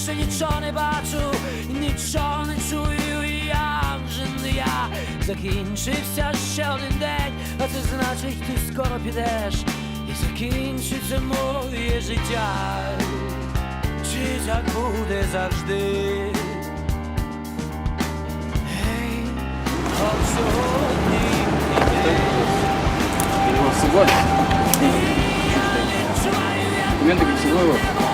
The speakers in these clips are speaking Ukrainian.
більше нічого не бачу, нічого не чую, я вже не я. Закінчився ще один день, а це значить, ти скоро підеш, і закінчиться моє життя. Чи так буде завжди? Гей, от сьогодні Его с собой. Документы как с собой вот.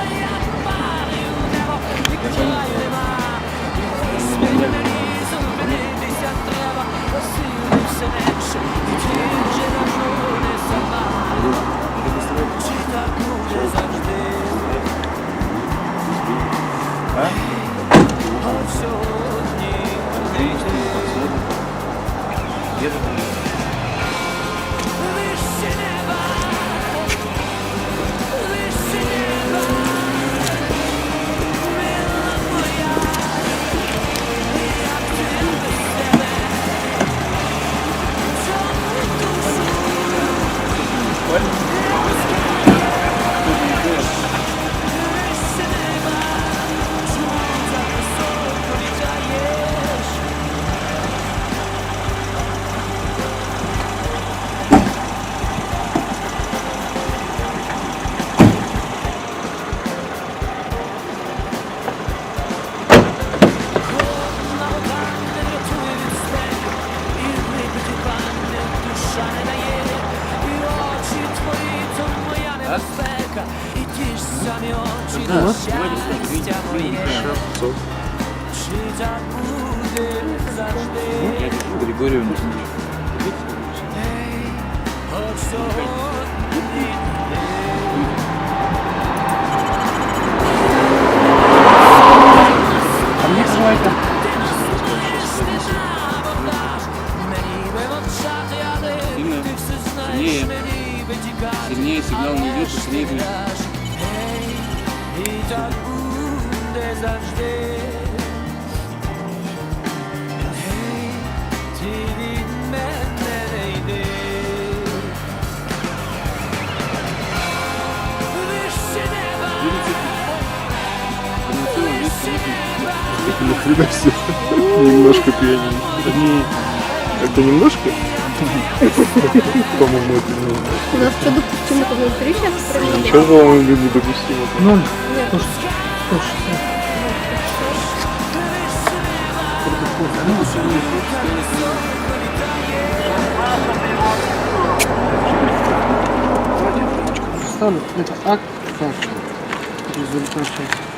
і ті ж самі очі на щастя моє. Чи так буде завжди? Григорьевна. Ей, от сьогодні. А мне свайка. Сильнее сигнал не идет, сильнее будет. І так буде завжди. Гей, ти від мене не йди. Вище неба, вище неба. Ни хрена себе. Немножко пьяненький. Это немножко? По-моему, это немножко. У нас что почему-то внутри сейчас Ничего, по-моему, недопустимо. Ноль. Ставлю. Это акт факта. Результат сейчас.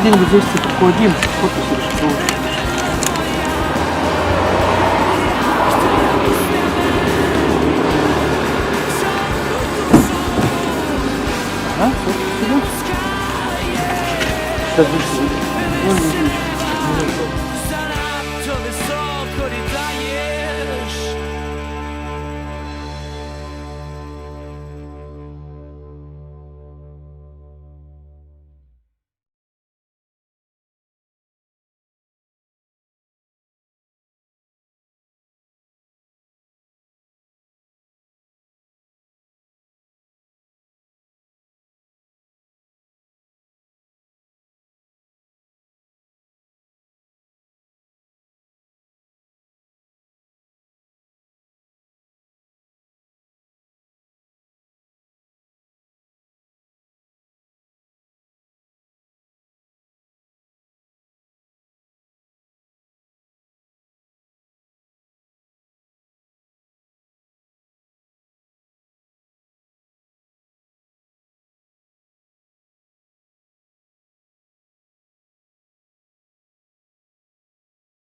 Деньги 200 по 1, подпись